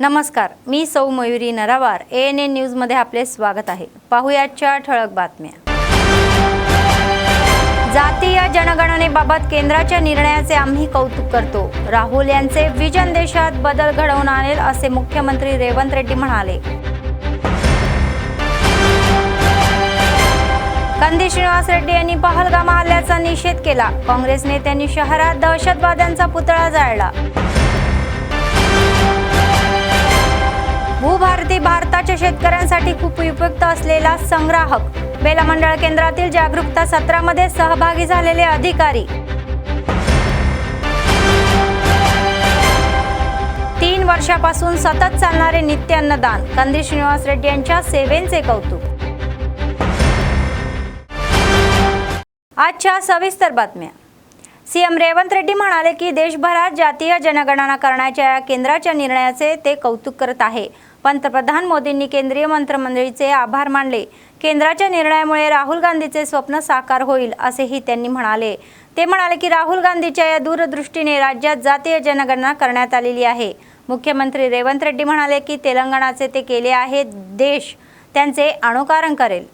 नमस्कार, मी सौ मयुरी नरावार. ANN न्यूजमध्ये आपले स्वागत आहे. पाहुयाच्या ठळक बातम्या. जातीय जनगणनेबाबत केंद्राच्या निर्णयाचे आम्ही कौतुक करतो. राहुल यांचे विजन देशात बदल घडवून आणेल असे मुख्यमंत्री रेवंत रेड्डी म्हणाले. कंदी श्रीनिवास रेड्डी यांनी पहलगाम हल्ल्याचा निषेध केला. काँग्रेस नेत्यांनी शहरात दहशतवाद्यांचा पुतळा जाळला. भूभारती भारताच्या शेतकऱ्यांसाठी खूप उपयुक्त असलेला संग्राहक. बेला मंडळ केंद्रातील जागरूकता सत्रामध्ये सहभागी झालेले अधिकारी. 3 वर्षापासून सतत चालणारे नित्य अन्नदान. कंदी श्रीनिवास रेड्डी यांच्या सेवेचे कौतुक. आजच्या सविस्तर बातम्या. सीएम रेवंत रेड्डी म्हणाले की देशभरात जातीय जनगणना करण्याच्या केंद्राच्या निर्णयाचे ते कौतुक करत आहे. पंतप्रधान मोदींनी केंद्रीय मंत्रिमंडळाचे आभार मानले. केंद्राच्या निर्णयामुळे राहुल गांधीचे स्वप्न साकार होईल असेही त्यांनी म्हणाले. ते म्हणाले की राहुल गांधीच्या या दूरदृष्टीने राज्यात जातीय जनगणना करण्यात आलेली आहे. मुख्यमंत्री रेवंत रेड्डी म्हणाले की तेलंगणाचे ते केले आहे. देश त्यांचे अनुकरण करेल.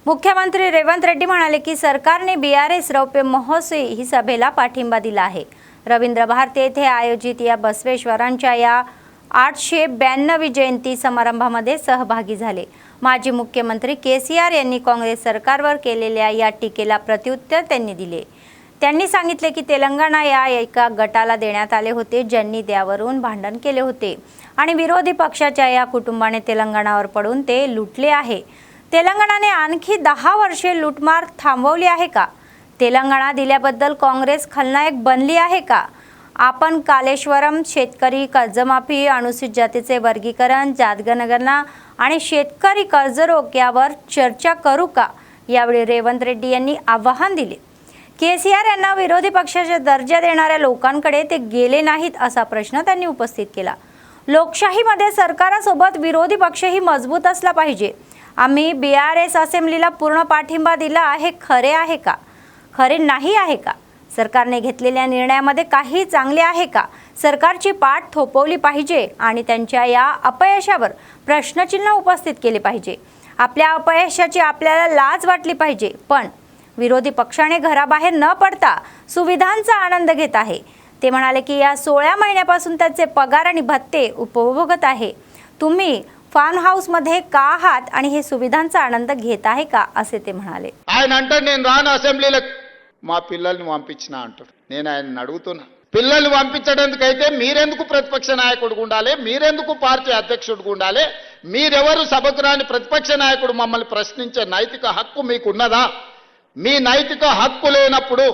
मुख्यमंत्री रेवंत रेड्डी म्हणाले की सरकारने BRS रौप्य महोत्सवी ही सभेला पाठिंबा दिला आहे. रवींद्र भारती येथे आयोजित या बसवेश्वरांच्या या 892वी जयंती समारंभामध्ये सहभागी झाले. माजी मुख्यमंत्री KCR यांनी काँग्रेस सरकारवर केलेल्या या टीकेला प्रत्युत्तर त्यांनी दिले. त्यांनी सांगितले की तेलंगणा या एका गटाला देण्यात आले होते ज्यांनी त्यावरून भांडण केले होते आणि विरोधी पक्षाच्या या कुटुंबाने तेलंगणावर पडून ते लुटले आहे. तेलंगणाने आणखी 10 वर्षे लूटमार थांबवली आहे का? तेलंगणा दिल्याबद्दल काँग्रेस खलनायक बनली आहे का? आपण कालेश्वरम, शेतकरी कर्जमाफी, अनुसूचित जातीचे वर्गीकरण, जातगणना आणि शेतकरी कर्जरोख यावर चर्चा करू का? यावेळी रेवंत रेड्डी यांनी आवाहन दिले. KCR यांना विरोधी पक्षाचा दर्जा देणाऱ्या लोकांकडे ते गेले नाहीत असा प्रश्न त्यांनी उपस्थित केला. लोकशाहीमध्ये सरकारासोबत विरोधी पक्षही मजबूत असला पाहिजे. आम्ही BRS असेंब्लीला पूर्ण पाठिंबा दिला आहे. खरे आहे का? खरे नाही आहे का? सरकारने घेतलेल्या निर्णयामध्ये काही चांगले आहे का? सरकारची पाठ थोपवली पाहिजे आणि त्यांच्या या अपयशावर प्रश्नचिन्ह उपस्थित केले पाहिजे. आपल्या अपयशाची आपल्याला लाज वाटली पाहिजे. पण विरोधी पक्षाने घराबाहेर न पडता सुविधांचा आनंद घेत आहे. ते म्हणाले की या 16 महिन्यापासून त्याचे पगार आणि भत्ते उपभोगत आहे. तुम्ही फार्म हाऊस मध्ये का आहात आणि हे सुविधांचा आनंद घेत आहे का असे ते म्हणाले. ఆయన అంటారు నేను రాను అసెంబ్లీలో మా పిల్లల్ని పంపించిన అంటారు. నేను ఆయన అడుగుతున్నా పిల్లల్ని పంపించడానికైతే మీరెందుకు ప్రతిపక్ష నాయకుడిగా ఉండాలి? మీరెందుకు పార్టీ అధ్యక్షుడిగా ఉండాలి? మీరెవరు సభకు రాని ప్రతిపక్ష నాయకుడు మమ్మల్ని ప్రశ్నించే నైతిక హక్కు మీకున్నదా? మీ నైతిక హక్కు లేనప్పుడు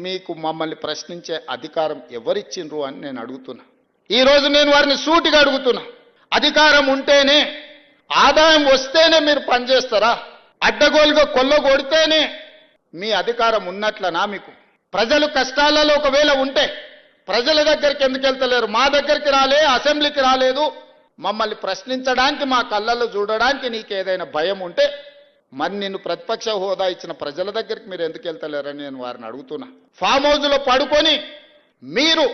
మీకు మమ్మల్ని ప్రశ్నించే అధికారం ఎవరిచ్చిండ్రు అని నేను అడుగుతున్నా. ఈ రోజు నేను వారిని సూటిగా అడుగుతున్నా. అధికారం ఉంటేనే, ఆదాయం వస్తేనే మీరు పనిచేస్తారా? అడ్డగోలుగా కొల్లగొడితేనే మీ అధికారం ఉన్నట్లనా? మీకు ప్రజలు కష్టాలలో ఒకవేళ ఉంటే ప్రజల దగ్గరికి ఎందుకు వెళ్తలేరు? మా దగ్గరికి రాలే, అసెంబ్లీకి రాలేదు, మమ్మల్ని ప్రశ్నించడానికి, మా కళ్ళల్లో చూడడానికి నీకు ఏదైనా భయం ఉంటే మరి నిన్ను ప్రతిపక్ష హోదా ఇచ్చిన ప్రజల దగ్గరికి మీరు ఎందుకు వెళ్తలేరని నేను వారిని అడుగుతున్నా. ఫామ్ హౌస్లో పడుకొని మీరు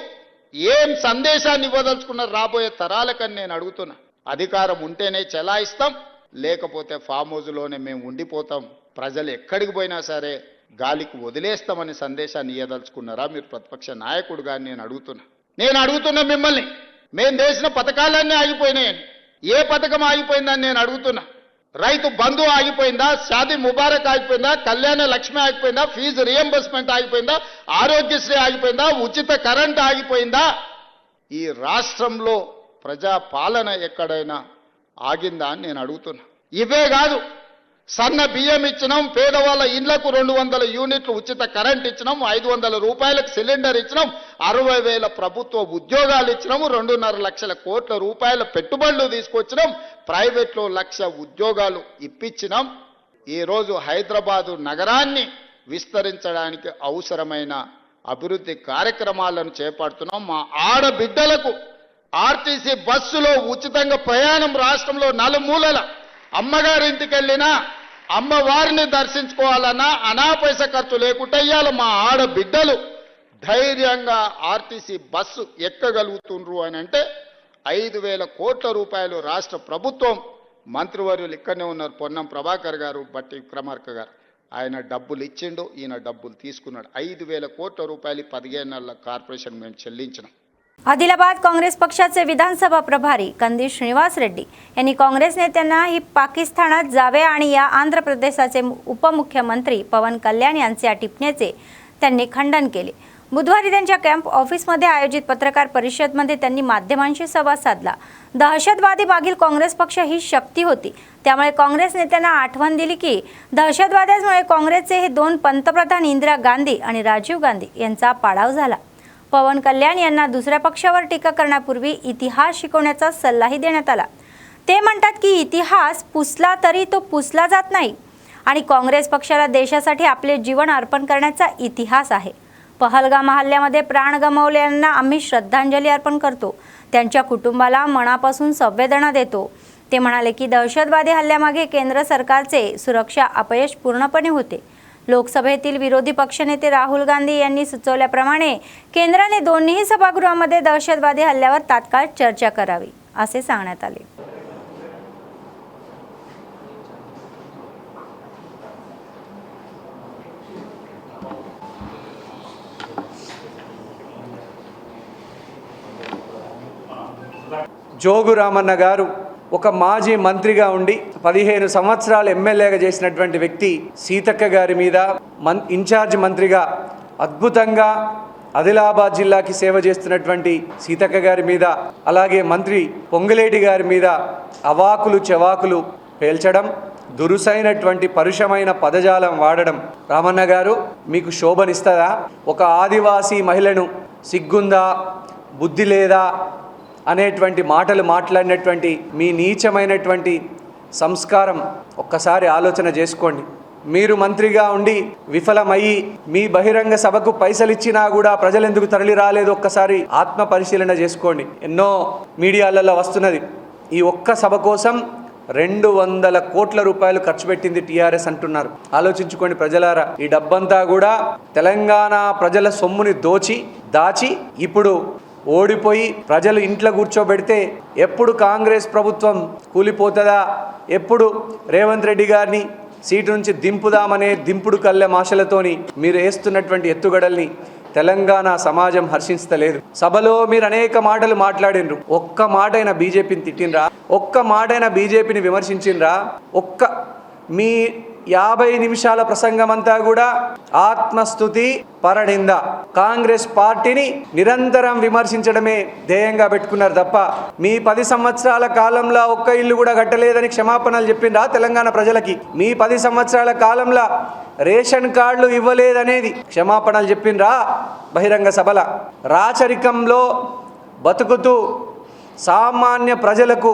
ఏం సందేశాన్ని ఇవ్వదలుచుకున్నారు రాబోయే తరాలకని నేను అడుగుతున్నా. అధికారం ఉంటేనే చెలాయిస్తాం, లేకపోతే ఫామ్ హౌస్లోనే మేము ఉండిపోతాం, ప్రజలు ఎక్కడికి పోయినా సరే గాలికి వదిలేస్తామని సందేశాన్ని ఇవ్వదలుచుకున్నారా మీరు ప్రతిపక్ష నాయకుడుగా నేను అడుగుతున్నా. నేను అడుగుతున్నా మిమ్మల్ని, మేము చేసిన పథకాలన్నీ ఆగిపోయినాయని. ఏ పథకం ఆగిపోయిందని నేను అడుగుతున్నా. రైతు బంధు ఆగిపోయిందా? షాదీ ముబారక్ ఆగిపోయిందా? కళ్యాణ లక్ష్మి ఆగిపోయిందా? ఫీజు రియంబర్స్మెంట్ ఆగిపోయిందా? ఆరోగ్యశ్రీ ఆగిపోయిందా? ఉచిత కరెంట్ ఆగిపోయిందా? ఈ రాష్ట్రంలో ప్రజా పాలన ఎక్కడైనా ఆగిందా అని నేను అడుగుతున్నా. ఇవే కాదు, సన్న బియ్యం ఇచ్చినాం, పేదవాళ్ళ ఇళ్లకు 200 యూనిట్లు ఉచిత కరెంట్ ఇచ్చినాం, 500 రూపాయలకు సిలిండర్ ఇచ్చినాం, 60,000 ప్రభుత్వ ఉద్యోగాలు ఇచ్చినాం, 2.5 లక్షల కోట్ల రూపాయల పెట్టుబడులు తీసుకొచ్చినాం, ప్రైవేట్లో 1,00,000 ఉద్యోగాలు ఇప్పించినాం. ఈరోజు హైదరాబాదు నగరాన్ని విస్తరించడానికి అవసరమైన అభివృద్ధి కార్యక్రమాలను చేపడుతున్నాం. మా ఆడబిడ్డలకు ఆర్టీసీ బస్సులో ఉచితంగా ప్రయాణం రాష్ట్రంలో నలుమూలల అమ్మగారింటికి వెళ్ళినా అమ్మవారిని దర్శించుకోవాలన్నా అనా పైసా ఖర్చు లేకుండా ఇవాళ మా ఆడబిడ్డలు ధైర్యంగా ఆర్టీసీ బస్సు ఎక్కగలుగుతుండ్రు అని అంటే 5,000 కోట్ల రూపాయలు రాష్ట్ర ప్రభుత్వం, మంత్రివర్యులు ఇక్కడనే ఉన్నారు, పొన్నం ప్రభాకర్ గారు, బట్టి విక్రమార్క గారు, ఆయన డబ్బులు ఇచ్చిండు, ఈయన డబ్బులు తీసుకున్నాడు. 5,000 కోట్ల रूपायली 15 నెలల కార్పొరేషన్ మేము చెల్లించినాం. आदिलाबाद काँग्रेस पक्षाचे विधानसभा प्रभारी कंदी श्रीनिवास रेड्डी यांनी काँग्रेस नेत्यांना ही पाकिस्तानात जावे आणि या आंध्र प्रदेशाचे उपमुख्यमंत्री पवन कल्याण यांच्या टिप्पणीचे त्यांनी खंडन केले. बुधवारी त्यांच्या कॅम्प ऑफिसमध्ये आयोजित पत्रकार परिषदेमध्ये त्यांनी माध्यमांशी संवाद साधला. दहशतवादी मागील काँग्रेस पक्ष ही शक्ती होती, त्यामुळे काँग्रेस नेत्यांना आठवण दिली की दहशतवाद्यांमुळे काँग्रेसचे हे 2 पंतप्रधान इंदिरा गांधी आणि राजीव गांधी यांचा पाडाव झाला. पवन कल्याण यांना दुसऱ्या पक्षावर टीका करण्यापूर्वी इतिहास शिकवण्याचा सल्लाही देण्यात आला. ते म्हणतात की इतिहास पुसला तरी तो पुसला जात नाही आणि काँग्रेस पक्षाला देशासाठी आपले जीवन अर्पण करण्याचा इतिहास आहे. पहलगाम हल्ल्यामध्ये प्राण गमावलेल्यांना आम्ही श्रद्धांजली अर्पण करतो, त्यांच्या कुटुंबाला मनापासून संवेदना देतो. ते म्हणाले की दहशतवादी हल्ल्यामागे केंद्र सरकारचे सुरक्षा अपयश पूर्णपणे होते. लोकसभेतील विरोधी पक्षनेते राहुल गांधी यांनी सुचवल्याप्रमाणे केंद्राने दोन्ही सभागृहामध्ये दहशतवादी हल्ल्यावर तात्काळ चर्चा करावी असे सांगण्यात आले. జోగు రామన్న గారు ఒక మాజీ మంత్రిగా ఉండి 15 సంవత్సరాలు ఎమ్మెల్యేగా చేసినటువంటి వ్యక్తి సీతక్క గారి మీద ఇన్ఛార్జ్ మంత్రిగా అద్భుతంగా ఆదిలాబాద్ జిల్లాకి సేవ చేస్తున్నటువంటి సీతక్క గారి మీద, అలాగే మంత్రి పొంగులేటి గారి మీద అవాకులు చెవాకులు పేల్చడం, దురుసైనటువంటి పరుషమైన పదజాలం వాడడం. రామన్న గారు మీకు శోభనిస్తుందా? ఒక ఆదివాసీ మహిళను సిగ్గుందా, బుద్ధి లేదా అనేటువంటి మాటలు మాట్లాడినటువంటి మీ నీచమైనటువంటి సంస్కారం ఒక్కసారి ఆలోచన చేసుకోండి. మీరు మంత్రిగా ఉండి విఫలమయ్యి మీ బహిరంగ సభకు పైసలు ఇచ్చినా కూడా ప్రజలు ఎందుకు తరలి రాలేదు ఒక్కసారి ఆత్మ పరిశీలన చేసుకోండి. ఎన్నో మీడియాలలో వస్తున్నది, ఈ ఒక్క సభ కోసం 200 కోట్ల రూపాయలు ఖర్చు పెట్టింది టీఆర్ఎస్ అంటున్నారు. ఆలోచించుకోండి ప్రజలారా, ఈ డబ్బంతా కూడా తెలంగాణ ప్రజల సొమ్ముని దాచి ఇప్పుడు ఓడిపోయి ప్రజలు ఇంట్లో కూర్చోబెడితే ఎప్పుడు కాంగ్రెస్ ప్రభుత్వం కూలిపోతుందా, ఎప్పుడు రేవంత్ రెడ్డి గారిని సీటు నుంచి దింపుదామనే దింపుడు కళ్ళె మాటలతోని మీరు వేస్తున్నటువంటి ఎత్తుగడల్ని తెలంగాణ సమాజం హర్షించలేదు. సభలో మీరు అనేక మాటలు మాట్లాడినరు, ఒక్క మాటైనా బీజేపీని తిట్టినరా? ఒక్క మాటైనా బీజేపీని విమర్శించినరా? మీ 50 నిమిషాల ప్రసంగం అంతా కూడా ఆత్మస్తుతి పరనింద, కాంగ్రెస్ పార్టీని నిరంతరం విమర్శించడమే ధ్యేయంగా పెట్టుకున్నారు తప్ప మీ 10 సంవత్సరాల కాలంలో ఒక్క ఇల్లు కూడా కట్టలేదని క్షమాపణలు చెప్పిండ్రా తెలంగాణ ప్రజలకి? మీ 10 సంవత్సరాల కాలంలో రేషన్ కార్డులు ఇవ్వలేదనేది క్షమాపణలు చెప్పిండ్రా బహిరంగ సభల? రాచరికంలో బతుకుతూ సామాన్య ప్రజలకు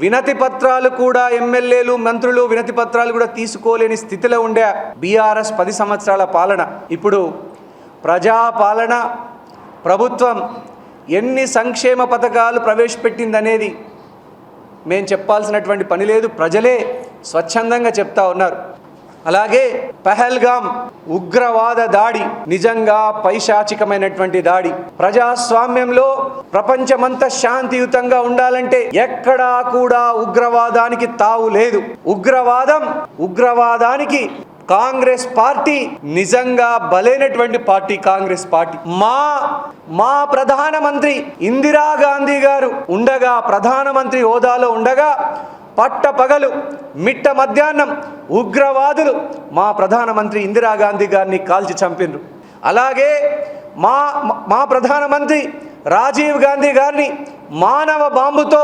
వినతి పత్రాలు కూడా ఎమ్మెల్యేలు మంత్రులు వినతి పత్రాలు కూడా తీసుకోలేని స్థితిలో ఉండే బీఆర్ఎస్ 10 సంవత్సరాల పాలన, ఇప్పుడు ప్రజాపాలన ప్రభుత్వం ఎన్ని సంక్షేమ పథకాలు ప్రవేశపెట్టిందనేది మేము చెప్పాల్సినటువంటి పని లేదు, ప్రజలే స్వచ్ఛందంగా చెప్తా ఉన్నారు. అలాగే పహల్గామ్ ఉగ్రవాద దాడి నిజంగా పైశాచికమైనటువంటి దాడి. ప్రజాస్వామ్యంలో ప్రపంచమంతా శాంతియుతంగా ఉండాలంటే ఎక్కడా కూడా ఉగ్రవాదానికి తావు లేదు. ఉగ్రవాదానికి కాంగ్రెస్ పార్టీ నిజంగా బలైనటువంటి పార్టీ కాంగ్రెస్ పార్టీ. మా ప్రధానమంత్రి ఇందిరాగాంధీ గారు ఉండగా, ప్రధానమంత్రి హోదాలో ఉండగా పట్టపగలు మిట్ట మధ్యాహ్నం ఉగ్రవాదులు మా ప్రధానమంత్రి ఇందిరాగాంధీ గారిని కాల్చి చంపినరు. అలాగే మా ప్రధానమంత్రి రాజీవ్ గాంధీ గారిని మానవ బాంబుతో,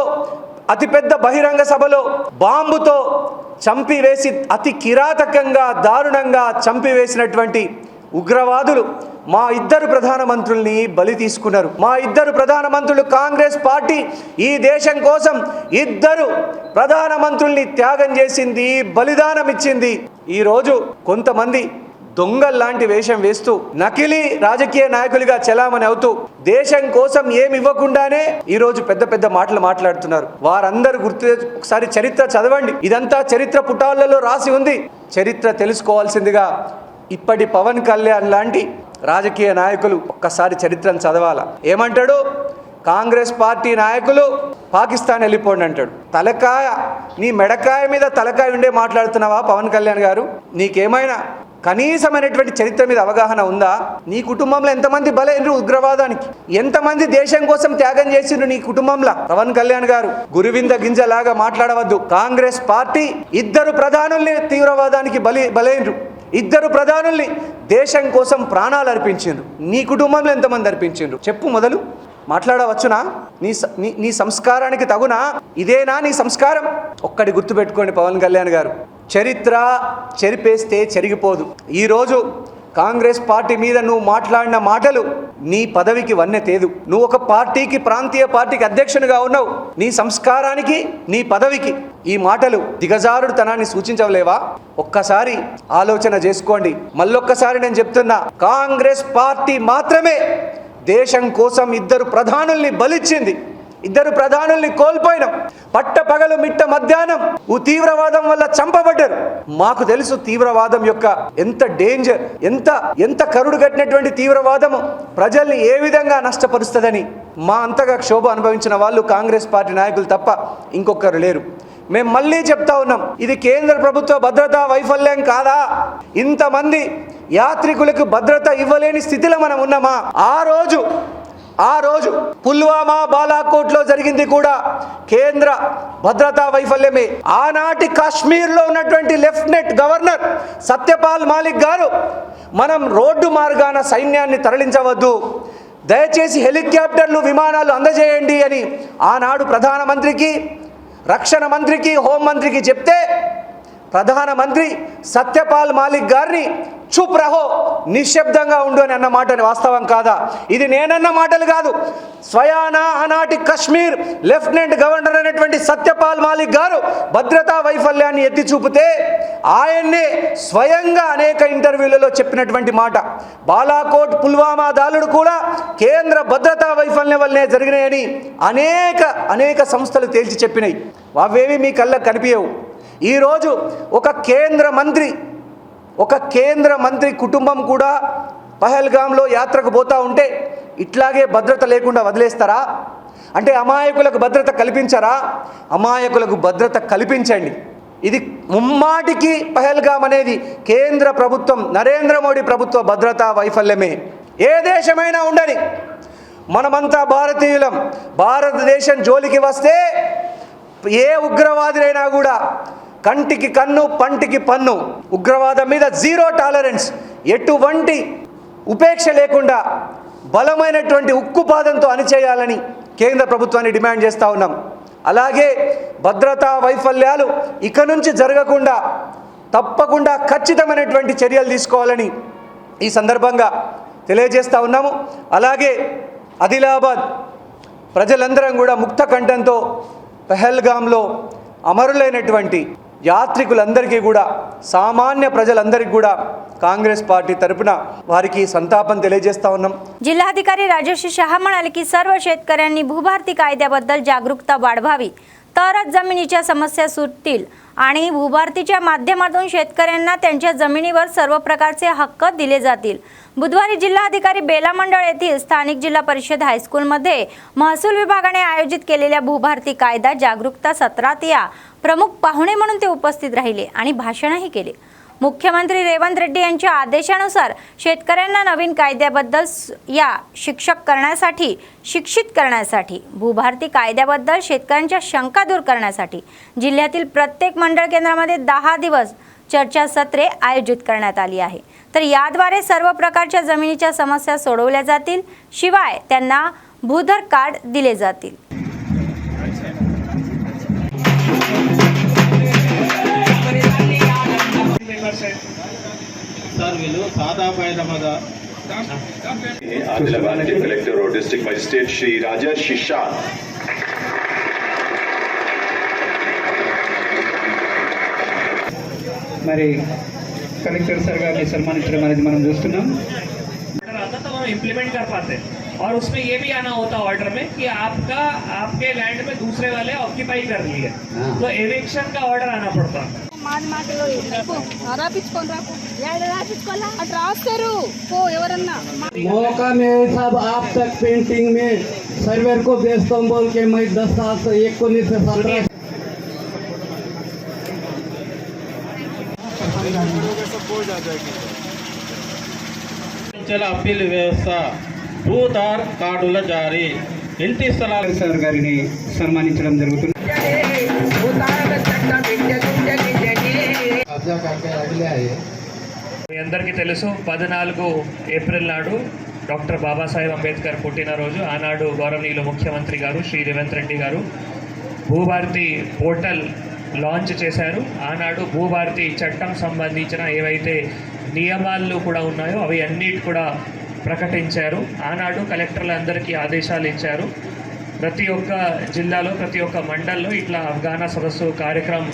అతిపెద్ద బహిరంగ సభలో బాంబుతో చంపివేసి, అతి కిరాతకంగా దారుణంగా చంపివేసినటువంటి ఉగ్రవాదులు మా ఇద్దరు ప్రధానమంత్రుల్ని బలి తీసుకున్నారు. మా ఇద్దరు ప్రధానమంత్రులు, కాంగ్రెస్ పార్టీ ఈ దేశం కోసం ఇద్దరు ప్రధానమంత్రుల్ని త్యాగం చేసింది, బలిదానం ఇచ్చింది. ఈరోజు కొంతమంది దొంగల్లాంటి వేషం వేస్తూ నకిలీ రాజకీయ నాయకులుగా చెలామణి అవుతూ దేశం కోసం ఏమి ఇవ్వకుండానే ఈరోజు పెద్ద పెద్ద మాటలు మాట్లాడుతున్నారు. వారందరూ ఒకసారి చరిత్ర చదవండి. ఇదంతా చరిత్ర పుటాలలో రాసి ఉంది. చరిత్ర తెలుసుకోవాల్సిందిగా ఇప్పటి పవన్ కళ్యాణ్ లాంటి రాజకీయ నాయకులు ఒక్కసారి చరిత్రను చదవాలా. ఏమంటాడు? కాంగ్రెస్ పార్టీ నాయకులు పాకిస్తాన్ వెళ్ళిపోండి అంటాడు. తలకాయ, నీ మెడకాయ మీద తలకాయ ఉండే మాట్లాడుతున్నావా పవన్ కళ్యాణ్ గారు? నీకేమైనా కనీసమైనటువంటి చరిత్ర మీద అవగాహన ఉందా? నీ కుటుంబంలో ఎంతమంది బలైనరు ఉగ్రవాదానికి? ఎంతమంది దేశం కోసం త్యాగం చేసిండ్రు నీ కుటుంబంలో? పవన్ కళ్యాణ్ గారు గురువింద గింజలాగా మాట్లాడవద్దు. కాంగ్రెస్ పార్టీ ఇద్దరు ప్రధానుల్ని తీవ్రవాదానికి బలైనరు. ఇద్దరు ప్రధానుల్ని దేశం కోసం ప్రాణాలు అర్పించిండ్రు. నీ కుటుంబంలో ఎంతమంది అర్పించిండ్రు చెప్పు. మొదలు మాట్లాడవచ్చునా? నీ సంస్కారానికి తగునా? ఇదేనా నీ సంస్కారం? ఒక్కటి గుర్తుపెట్టుకోండి పవన్ కళ్యాణ్ గారు, చరిత్ర చెరిపేస్తే చెరిగిపోదు. ఈరోజు కాంగ్రెస్ పార్టీ మీద నువ్వు మాట్లాడిన మాటలు నీ పదవికి వన్నె తేదు. నువ్వు ఒక పార్టీకి, ప్రాంతీయ పార్టీకి అధ్యక్షునిగా ఉన్నావు. నీ సంస్కారానికి, నీ పదవికి ఈ మాటలు దిగజారుడుతనాన్ని సూచించలేవా? ఒక్కసారి ఆలోచన చేసుకోండి. మళ్ళొక్కసారి నేను చెప్తున్నా, కాంగ్రెస్ పార్టీ మాత్రమే దేశం కోసం ఇద్దరు ప్రధానుల్ని బలిచ్చింది. ఇద్దరు ప్రధానుల్ని కోల్పోయినాం. పట్టపగలు మిట్ట మధ్యాహ్నం తీవ్రవాదం వల్ల చంపబడ్డారు. మాకు తెలుసు తీవ్రవాదం యొక్క ఎంత డేంజర్, ఎంత కరుడు కట్టినటువంటి తీవ్రవాదము ప్రజల్ని ఏ విధంగా నష్టపరుస్తుందని. మా అంతగా క్షోభ అనుభవించిన వాళ్ళు కాంగ్రెస్ పార్టీ నాయకులు తప్ప ఇంకొకరు లేరు. మేము మళ్ళీ చెప్తా ఉన్నాం, ఇది కేంద్ర ప్రభుత్వ భద్రతా వైఫల్యం కాదా? ఇంతమంది యాత్రికులకు భద్రత ఇవ్వలేని స్థితిలో మనం ఉన్నామా? ఆ రోజు పుల్వామా, బాలాకోట్లో జరిగింది కూడా కేంద్ర భద్రతా వైఫల్యమే. ఆనాటి కాశ్మీర్లో ఉన్నటువంటి లెఫ్టినెంట్ గవర్నర్ సత్యపాల్ మాలిక్ గారు, మనం రోడ్డు మార్గాన సైన్యాన్ని తరలించవద్దు, దయచేసి హెలికాప్టర్లు, విమానాలు అందజేయండి అని ఆనాడు ప్రధానమంత్రికి, రక్షణ మంత్రికి, హోంమంత్రికి చెప్తే ప్రధానమంత్రి సత్యపాల్ మాలిక్ గారిని చుప్ రహో, నిశ్శబ్దంగా ఉండు అని అన్న మాటని వాస్తవం కాదా? ఇది నేనన్న మాటలు కాదు. స్వయాన ఆనాటి కశ్మీర్ లెఫ్టినెంట్ గవర్నర్ అయినటువంటి సత్యపాల్ మాలిక్ గారు భద్రతా వైఫల్యాన్ని ఎత్తి చూపితే ఆయన్నే స్వయంగా అనేక ఇంటర్వ్యూలలో చెప్పినటువంటి మాట. బాలాకోట్, పుల్వామా దాడులు కూడా కేంద్ర భద్రతా వైఫల్యం వల్లనే జరిగినాయని అనేక సంస్థలు తేల్చి చెప్పినాయి. అవేవి మీ కళ్ళకు కనిపించవు. ఈరోజు ఒక కేంద్ర మంత్రి కుటుంబం కూడా పహల్గామ్లో యాత్రకు పోతూ ఉంటే ఇట్లాగే భద్రత లేకుండా వదిలేస్తారా? అంటే అమాయకులకు భద్రత కల్పించరా? అమాయకులకు భద్రత కల్పించండి. ఇది ముమ్మాటికి పహల్గామ్ అనేది కేంద్ర ప్రభుత్వం, నరేంద్ర మోడీ ప్రభుత్వ భద్రతా వైఫల్యమే. ఏ దేశమైనా ఉండని, మనమంతా భారతీయులం. భారతదేశం జోలికి వస్తే ఏ ఉగ్రవాదులైనా కూడా కంటికి కన్ను, పంటికి పన్ను, ఉగ్రవాదం మీద జీరో టాలరెన్స్, ఎటువంటి ఉపేక్ష లేకుండా బలమైనటువంటి ఉక్కుపాదంతో అణిచేయాలని కేంద్ర ప్రభుత్వాన్ని డిమాండ్ చేస్తూ ఉన్నాం. అలాగే భద్రతా వైఫల్యాలు ఇక నుంచి జరగకుండా తప్పకుండా ఖచ్చితమైనటువంటి చర్యలు తీసుకోవాలని ఈ సందర్భంగా తెలియజేస్తూ ఉన్నాము. అలాగే ఆదిలాబాద్ ప్రజలందరం కూడా ముక్త కంఠంతో పహల్గామ్లో అమరులైనటువంటి యాత్రికులందరికీ కూడా, సామాన్య ప్రజలందరికీ కూడా काँग्रेस पार्टी तर्फे वारिकी संतापन తెలియజేస్తా ఉన్నాం। जिल्हाधिकारी राजेश शहा म्हणाले की सर्व शेतकऱ्यांनी भूभारती कायद्याबद्दल जागरूकता वाढवावी तरच जमिनीच्या समस्या सुटतील आणि भूभारतीच्या माध्यमातून शेतकऱ्यांना त्यांच्या जमिनीवर सर्व प्रकारचे हक्क दिले जातील। बुधवारी जिल्हाधिकारी बेला मंडळ येथील स्थानिक जिल्हा परिषद हायस्कूलमध्ये महसूल विभागाने आयोजित केलेल्या भूभारती कायदा जागरूकता सत्रात या प्रमुख पाहुणे म्हणून ते उपस्थित राहिले आणि भाषणही केले। मुख्यमंत्री रेवंत रेड्डी यांच्या आदेशानुसार शेतकऱ्यांना नवीन कायद्याबद्दल शिक्षित करण्यासाठी भूभारती कायद्याबद्दल शेतकऱ्यांच्या शंका दूर करण्यासाठी जिल्ह्यातील प्रत्येक मंडळ केंद्रामध्ये 10 दिवस चर्चासत्रे आयोजित करण्यात आली आहे। तर याद्वारे सर्व प्रकारच्या जमिनीच्या समस्या सोडवल्या जातील, शिवाय त्यांना भूधर कार्ड दिले जातील। आदिलाबाद के कलेक्टर और डिस्ट्रिक्ट मजिस्ट्रेट श्री राजा शिशा మరి कलेक्टर सर గారిని సన్మానించడం అనేది మనం చూస్తున్నాం। ऑर्डर आता तो हम इम्प्लीमेंट कर पाते और उसमें ये भी आना होता ऑर्डर में कि आपके लैंड में दूसरे वाले ऑक्यूपाई कर लिए, तो एविक्शन का ऑर्डर आना पड़ता। मौका में सब आप तक पेंटिंग में सर्वेर को भेजता हूँ बोल के मैं 10 साल से 19 से 17 అప్పీల్ వ్యవస్థ భూధార్ కార్డుల జారీ ఇంటి స్థలాల సార్ గారిని సన్మానించడం జరుగుతుంది। మీ అందరికీ తెలుసు 14 ఏప్రిల్ నాడు డాక్టర్ బాబాసాహెబ్ అంబేద్కర్ పుట్టినరోజు। ఆనాడు గౌరవనీయులు ముఖ్యమంత్రి గారు శ్రీ రేవంత్ రెడ్డి గారు భూభారతి పోర్టల్ లాంచ్ చేశారు। ఆనాడు భూభారతి చట్టం సంబంధించిన ఏవైతే నియమాలు కూడా ఉన్నాయో అవి అన్నిటి కూడా ప్రకటించారు। ఆనాడు కలెక్టర్లందరికీ ఆదేశాలు ఇచ్చారు, ప్రతి ఒక్క జిల్లాలో ప్రతి ఒక్క మండల్లో ఇట్లా అవగాహన సదస్సు కార్యక్రమం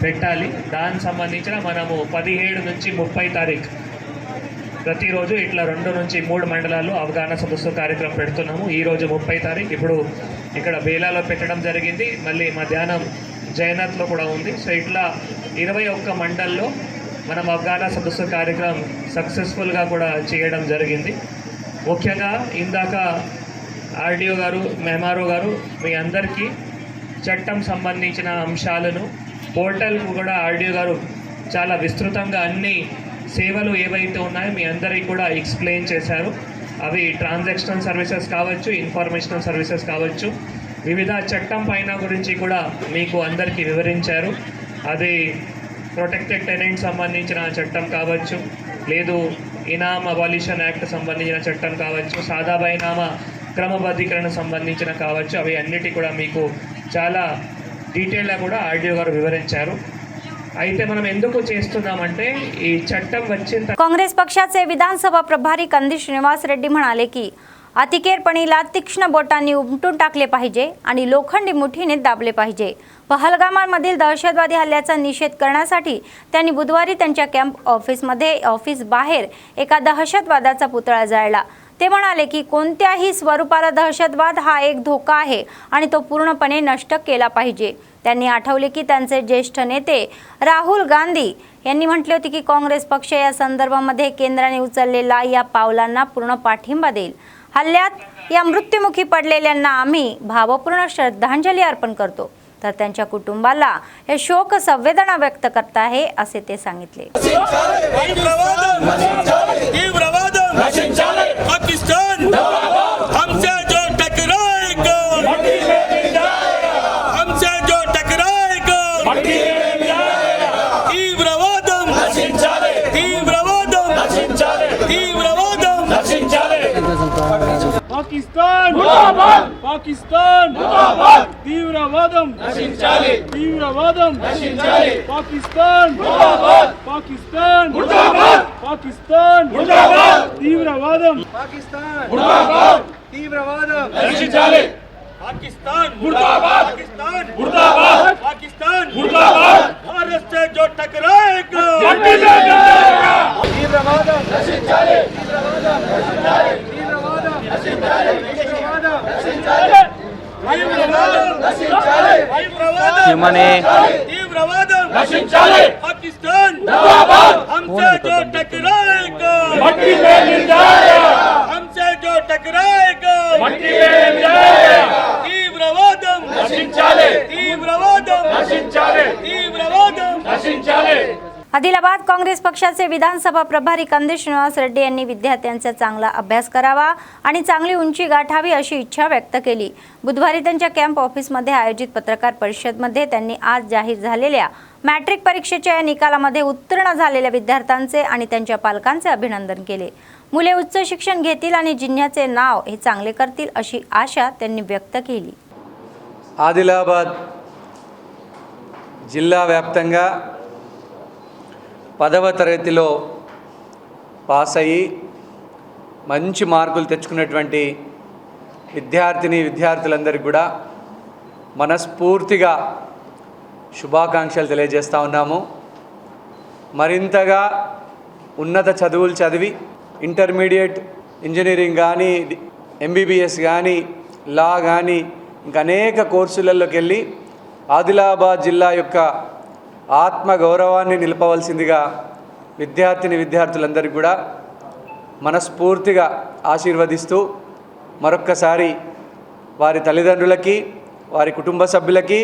పెట్టాలి। దానికి సంబంధించిన మనము 17 నుంచి 30 తారీఖు ప్రతిరోజు ఇట్లా 2 నుంచి 3 మండలాల్లో అవగాహన సదస్సు కార్యక్రమం పెడుతున్నాము। ఈరోజు 30 తారీఖు, ఇప్పుడు ఇక్కడ బేలాలో పెట్టడం జరిగింది, మళ్ళీ మధ్యాహ్నం జైనత్లో కూడా ఉంది। సో ఇట్లా 21 మండల్లో మనం అవగాహన సదస్సు కార్యక్రమం సక్సెస్ఫుల్గా కూడా చేయడం జరిగింది। ముఖ్యంగా ఇందాక ఆర్డీఓ గారు, ఎంఆర్ఓ గారు మీ అందరికీ చట్టం సంబంధించిన అంశాలను పోర్టల్కు కూడా ఆర్డీఓ గారు చాలా విస్తృతంగా అన్ని సేవలు ఏవైతే ఉన్నాయో మీ అందరికీ కూడా ఎక్స్ప్లెయిన్ చేశారు। అవి ట్రాన్సాక్షనల్ సర్వీసెస్ కావచ్చు, ఇన్ఫర్మేషనల్ సర్వీసెస్ కావచ్చు, వివిధ చట్టం పైన గురించి కూడా మీకు అందరికీ వివరించారు। అది ప్రొటెక్టెడ్ టెనెంట్ సంబంధించిన చట్టం కావచ్చు, లేదు ఇనామ్ అబాలిషన్ యాక్ట్ సంబంధించిన చట్టం కావచ్చు, సాదా బైనామా క్రమబద్ధీకరణ సంబంధించిన కావచ్చు, అవి అన్నిటి కూడా మీకు చాలా డీటెయిల్గా కూడా ఆర్డీఓ గారు వివరించారు। అయితే మనం ఎందుకు చేస్తున్నామంటే ఈ చట్టం వచ్చిన काँग्रेस पक्षाचे विधानसभा प्रभारी कंदी श्रीनिवास रेड्डी म्हणाले की अतिकेरपणीला तीक्ष्ण बोटांनी उमटून टाकले पाहिजे आणि लोखंडी मुठीने दाबले पाहिजे। पहलगामामधील दहशतवादी हल्ल्याचा निषेध करण्यासाठी त्यांनी बुधवारी त्यांच्या कॅम्प ऑफिस बाहेर एका दहशतवादाचा पुतळा जाळला। ते म्हणाले की कोणत्याही स्वरूपाला दहशतवाद हा एक धोका आहे आणि तो पूर्णपणे नष्ट केला पाहिजे। त्यांनी आठवले की त्यांचे ज्येष्ठ नेते राहुल गांधी यांनी म्हटले होते की काँग्रेस पक्ष या संदर्भामध्ये केंद्राने उचललेल्या या पावलांना पूर्ण पाठिंबा देईल। हल्ल्यात या मृत्युमुखी पडलेल्यांना आम्ही भावपूर्ण श्रद्धांजली अर्पण करतो, तर त्यांच्या कुटुंबाला हे शोक संवेदना व्यक्त करत आहे असे ते सांगितले। पाकिस्तान हमसे जो टकराएगा, हमसे जो टकराएगा, तीव्रवादम तीव्रवादम तीव्रवादम। पाकिस्तान मुर्दाबाद, पाकिस्तान मुर्दाबाद, तीव्रवादम तीव्रवादम, पाकिस्तान मुर्दाबाद, पाकिस्तान मुर्दाबाद, पाकिस्तान मुर्दाबाद, तीव्रवादम पाकिस्तान मुर्दाबाद, तीव्रवादम पाकिस्तान मुर्दाबाद, पाकिस्तान मुर्दाबाद, पाकिस्तान मुर्दाबाद, भारत से जो टकराएगा तीव्रवादम पाकिस्तान हमसे जो टकराएगा हमसे जो टकराएगा तीव्रवादम तीव्रवादम तीव्रवादम। आदिलाबाद काँग्रेस पक्षाचे विधानसभा प्रभारी कंदी श्रीनिवास रेड्डी यांनी विद्यार्थ्यांचा चांगला अभ्यास करावा आणि चांगली उंची गाठावी अशी इच्छा व्यक्त केली। बुधवारी त्यांच्या कॅम्प ऑफिसमध्ये आयोजित पत्रकार परिषदेमध्ये त्यांनी आज जाहीर झालेल्या मॅट्रिक परीक्षेच्या निकालामध्ये उत्तीर्ण झालेल्या विद्यार्थ्यांचे आणि त्यांच्या पालकांचे अभिनंदन केले। मुले उच्च शिक्षण घेतील आणि जिल्ह्याचे नाव हे चांगले करतील अशी आशा त्यांनी व्यक्त केली। ఆదిలాబాద్ జిల్లా వ్యాప్తంగా 10వ తరగతిలో పాస్ అయ్యి మంచి మార్కులు తెచ్చుకున్నటువంటి విద్యార్థులందరికీ కూడా మనస్ఫూర్తిగా శుభాకాంక్షలు తెలియజేస్తా ఉన్నాము। మరింతగా ఉన్నత చదువులు చదివి ఇంటర్మీడియట్ ఇంజనీరింగ్ కానీ ఎంబీబీఎస్ కానీ లా కానీ ఇంకా అనేక కోర్సులలోకి వెళ్ళి ఆదిలాబాద్ జిల్లా యొక్క ఆత్మ గౌరవాన్ని నిలపవలసిందిగా విద్యార్థులందరికీ కూడా మనస్ఫూర్తిగా ఆశీర్వదిస్తూ మరొక్కసారి వారి తల్లిదండ్రులకి వారి కుటుంబ సభ్యులకి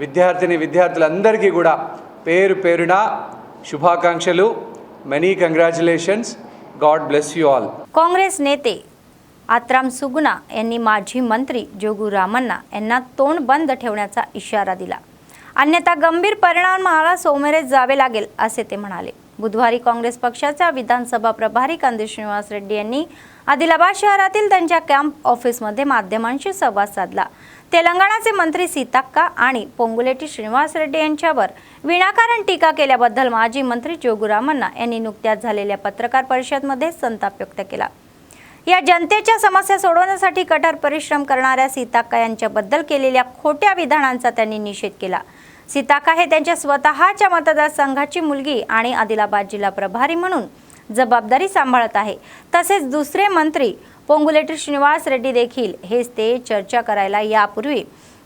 విద్యార్థులందరికీ కూడా పేరు పేరున శుభాకాంక్షలు। Many congratulations. God bless you all. Congress नेते आत्राम सुगुना यांनी माजी मंत्री जोगू रामण्णा यांना तोंड बंद ठेवण्याचा इशारा दिला, अन्यथा गंभीर परिणामाला सोमोरे जावे लागेल असे ते म्हणाले। बुधवारी काँग्रेस पक्षाच्या विधानसभा प्रभारी कंदी श्रीनिवास रेड्डी यांनी आदिलाबाद शहरातील त्यांच्या कॅम्प ऑफिसमध्ये माध्यमांशी संवाद साधला। तेलंगणाचे मंत्री सीतक्का आणि पोंगुलेटी श्रीनिवास रेड्डी यांच्यावर विनाकारण टीका केल्याबद्दल माजी मंत्री जोगू रामण्णा यांनी नुकत्याच झालेल्या पत्रकार परिषदेमध्ये संताप व्यक्त केला। या जनतेच्या समस्या सोडवण्यासाठी कठोर परिश्रम करणाऱ्या सीतक्का यांच्याबद्दल केलेल्या खोट्या विधानांचा त्यांनी निषेध केला। सीतक्का हे त्यांच्या स्वतःच्या मतदारसंघाची मुलगी आणि आदिलाबाद जिल्हा प्रभारी म्हणून जबाबदारी सांभाळत आहे। तसेच दुसरे मंत्री पोंगुलेटी श्रीनिवास रेड्डी देखील हेच ते चर्चा करायला यापूर्वी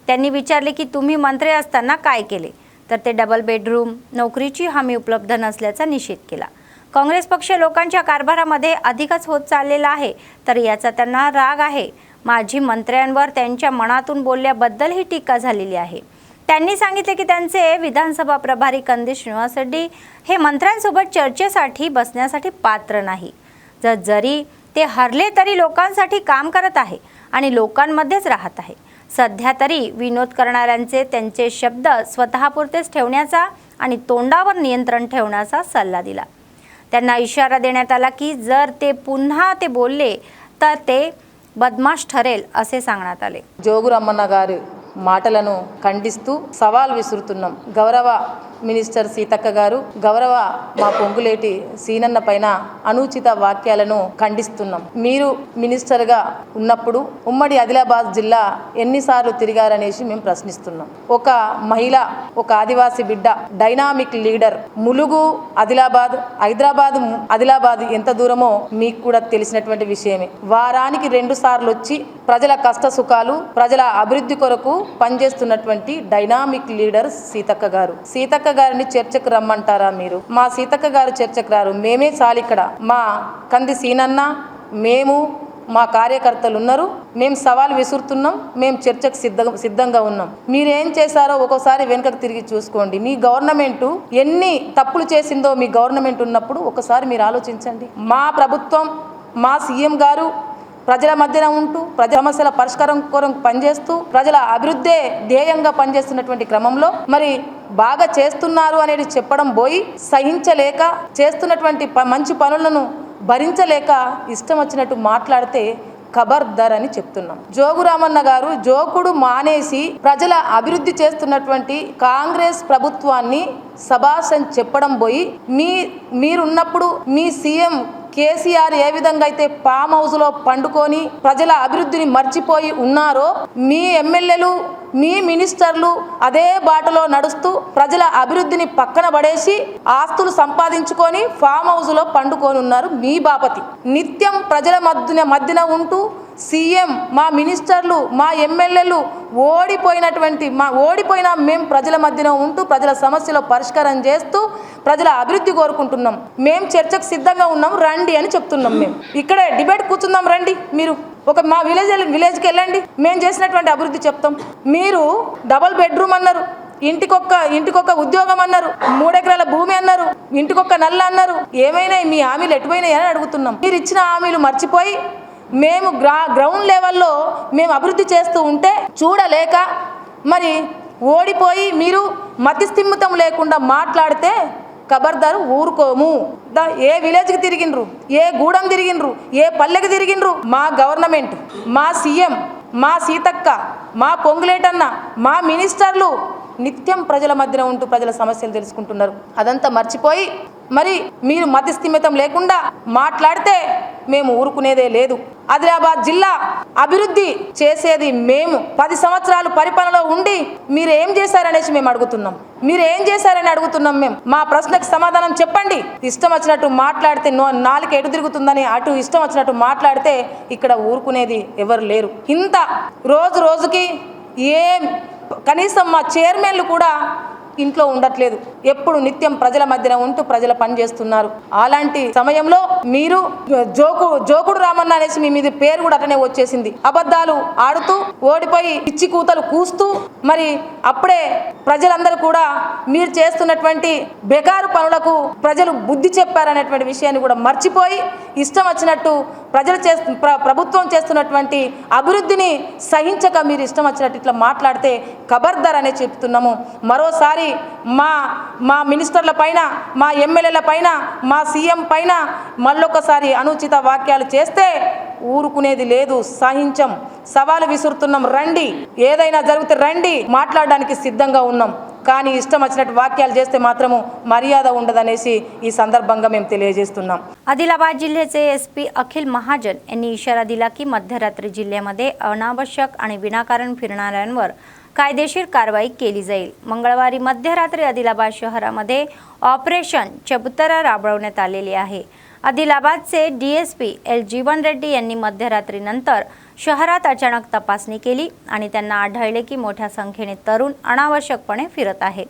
त्यांनी विचारले की तुम्ही मंत्री असताना काय केले, तर ते डबल बेडरूम नोकरीची हमी उपलब्ध नसल्याचा निषेध केला। काँग्रेस पक्ष लोकांच्या कारभारामध्ये अधिकच होत चाललेला आहे, तर याचा त्यांना राग आहे। माजी मंत्र्यांवर त्यांच्या मनातून बोलल्याबद्दल ही टीका झालेली आहे। त्यांनी सांगितले की त्यांचे विधानसभा प्रभारी कंदी श्रीनिवास रेड्डी हे मंत्र्यांसोबत चर्चेसाठी बसण्यासाठी पात्र नाही। जरी ते हरले तरी लोकांसाठी काम करत आहे आणि लोकांमध्येच राहत आहे। सध्या तरी विनोद करणाऱ्यांचे त्यांचे शब्द स्वतःपुरतेच ठेवण्याचा आणि तोंडावर नियंत्रण ठेवण्याचा सल्ला दिला। त्यांना इशारा देण्यात आला की जर ते पुन्हा ते बोलले तर ते बदमाश ठरेल असे सांगण्यात आले। जोगू रामण्णा गाరు మాటలను ఖండిస్తూ సవాల్ విసురుతున్నాం। గౌరవ మినిస్టర్ సీతక్క గారు, గౌరవ మా పొంగులేటి సీనన్న పైన అనుచిత వాక్యాలను ఖండిస్తున్నాం। మీరు మినిస్టర్గా ఉన్నప్పుడు ఉమ్మడి ఆదిలాబాద్ జిల్లా ఎన్నిసార్లు తిరిగారనేసి మేము ప్రశ్నిస్తున్నాం। ఒక మహిళ, ఒక ఆదివాసీ బిడ్డ, డైనామిక్ లీడర్, ములుగు ఆదిలాబాద్, హైదరాబాద్ ఆదిలాబాద్ ఎంత దూరమో మీకు కూడా తెలిసినటువంటి విషయమే। వారానికి 2 సార్లు వచ్చి ప్రజల కష్ట సుఖాలు, ప్రజల అభివృద్ధి కొరకు పనిచేస్తున్నటువంటి డైనామిక్ లీడర్ సీతక్క గారు। సీతక్క గారిని చర్చకు రమ్మంటారా మీరు? మా సీతక్క గారు చర్చకు రారు, మేమే చాలు ఇక్కడ। మా కంది సీనన్న, మేము, మా కార్యకర్తలు ఉన్నారు, మేము సవాల్ విసురుతున్నాం, మేము చర్చకు సిద్ధంగా ఉన్నాం। మీరేం చేశారో ఒకసారి వెనుకకు తిరిగి చూసుకోండి। మీ గవర్నమెంట్ ఎన్ని తప్పులు చేసిందో మీ గవర్నమెంట్ ఉన్నప్పుడు ఒకసారి మీరు ఆలోచించండి। మా ప్రభుత్వం, మా సీఎం గారు ప్రజల మధ్యన ఉంటూ ప్రజల సమస్యల పరిష్కారం కొరకు పనిచేస్తూ ప్రజల అభివృద్ధి ధ్యేయంగా పనిచేస్తున్నటువంటి క్రమంలో మరి బాగా చేస్తున్నారు అనేది చెప్పడం పోయి సహించలేక చేస్తున్నటువంటి మంచి పనులను భరించలేక ఇష్టం వచ్చినట్టు మాట్లాడితే ఖబర్దార్ అని చెప్తున్నాం। జోగు రామన్న గారు జోకుడు మానేసి ప్రజల అభివృద్ధి చేస్తున్నటువంటి కాంగ్రెస్ ప్రభుత్వాన్ని సబాష్ అని చెప్పడం పోయి మీరున్నప్పుడు మీ సీఎం కేసీఆర్ ఏ విధంగా అయితే ఫామ్ హౌస్లో పండుకొని ప్రజల అభివృద్ధిని మర్చిపోయి ఉన్నారో మీ ఎమ్మెల్యేలు, మీ మినిస్టర్లు అదే బాటలో నడుస్తూ ప్రజల అభివృద్ధిని పక్కన పడేసి ఆస్తులు సంపాదించుకొని ఫామ్ హౌస్లో పండుకొని ఉన్నారు మీ బాపతి। నిత్యం ప్రజల మధ్యన ఉంటూ సీఎం, మా మినిస్టర్లు, మా ఎమ్మెల్యేలు ఓడిపోయినా మేము ప్రజల మధ్యన ఉంటూ ప్రజల సమస్యల పరిష్కారం చేస్తూ ప్రజల అభివృద్ధి కోరుకుంటున్నాం। మేము చర్చకు సిద్ధంగా ఉన్నాం, రండి అని చెప్తున్నాం। మేము ఇక్కడే డిబేట్ కూర్చుందాం, రండి। మీరు మా విలేజ్కి వెళ్ళండి, మేము చేసినటువంటి అభివృద్ధి చెప్తాం। మీరు డబుల్ బెడ్రూమ్ అన్నారు, ఇంటికొక ఉద్యోగం అన్నారు, 3 ఎకరాల భూమి అన్నారు, ఇంటికొక నల్ల అన్నారు. ఏమైనా మీ హామీలు ఎటుపోయినాయి అని అడుగుతున్నాం. మీరు ఇచ్చిన హామీలు మర్చిపోయి మేము గ్రౌండ్ లెవెల్లో మేము అభివృద్ధి చేస్తూ ఉంటే చూడలేక మరి ఓడిపోయి మీరు మతిస్థిమితం లేకుండా మాట్లాడితే ఖబర్దారు ఊరుకోము. ఏ విలేజ్కి తిరిగిండ్రు, ఏ గూడెం తిరిగిండ్రు, ఏ పల్లెకి తిరిగిండ్రు, మా గవర్నమెంట్, మా సీఎం, మా సీతక్క, మా పొంగులేటన్న, మా మినిస్టర్లు నిత్యం ప్రజల మధ్యన ఉంటూ ప్రజల సమస్యలు తెలుసుకుంటున్నారు. అదంతా మర్చిపోయి మరి మీరు మతిస్థిమితం లేకుండా మాట్లాడితే మేము ఊరుకునేదే లేదు. ఆదిలాబాద్ జిల్లా అభివృద్ధి చేసేది మేము. 10 సంవత్సరాలు పరిపాలనలో ఉండి మీరు ఏం చేశారనేసి మేము అడుగుతున్నాం. మీరు ఏం చేశారని అడుగుతున్నాం మేము. మా ప్రశ్నకు సమాధానం చెప్పండి. ఇష్టం వచ్చినట్టు మాట్లాడితే నాలుగు ఎటు తిరుగుతుందని అటు ఇష్టం వచ్చినట్టు మాట్లాడితే ఇక్కడ ఊరుకునేది ఎవరు లేరు. ఇంత రోజు రోజుకి కనీసం మా చైర్మన్లు కూడా ఇంట్లో ఉండట్లేదు. ఎప్పుడు నిత్యం ప్రజల మధ్యన ఉంటూ ప్రజల పని చేస్తున్నారు. అలాంటి సమయంలో మీరు జోకుడు రామన్న అనేసి మీ మీద పేరు కూడా అటనే వచ్చేసింది. అబద్ధాలు ఆడుతూ ఓడిపోయి పిచ్చి కూతలు కూస్తూ మరి అప్పుడే ప్రజలందరూ కూడా మీరు చేస్తున్నటువంటి బెకారు పనులకు ప్రజలు బుద్ధి చెప్పారనేటువంటి విషయాన్ని కూడా మర్చిపోయి ఇష్టం వచ్చినట్టు ప్రభుత్వం చేస్తున్నటువంటి అభివృద్ధిని సహించక మీరు ఇష్టం వచ్చినట్టు ఇట్లా మాట్లాడితే ఖబర్దార్ అనే చెప్తున్నాము. మరోసారి మా మినిస్టర్ల పైన, మా ఎమ్మెల్యేల పైన, మా సీఎం పైన మళ్ళొకసారి అనుచిత వాక్యాలు చేస్తే ఊరుకునేది లేదు. సహించం. సవాలు విసురుతున్నాం. రండి, ఏదైనా జరిగితే రండి, మాట్లాడడానికి సిద్ధంగా ఉన్నాం. కానీ ఇష్టం వచ్చినట్టు వాక్యాలు చేస్తే मात्रमु मर्यादा ఉండదనేసి ఈ సందర్భంగా మేము తెలియజేస్తున్నాం. आदिलाबाद जिल्ह्याचे एसपी अखिल महाजन यांनी इशारा दिला की मध्यरात्री जिल्ह्यामध्ये अनावश्यक आणि विनाकारण फिरणाऱ्यांवर कायदेशीर कारवाई केली जाईल. मंगळवारी मध्यरात्री आदिलाबाद शहरामध्ये ऑपरेशन चबुतरा राबवण्यात आलेले आहे. आदिलाबादचे डीएसपी एल जीवन रेड्डी यांनी मध्यरात्रीनंतर शहरात अचानक तपासणी केली आणि त्यांना आढळले की मोठ्या संख्येने तरुण अनावश्यकपणे फिरत आहे.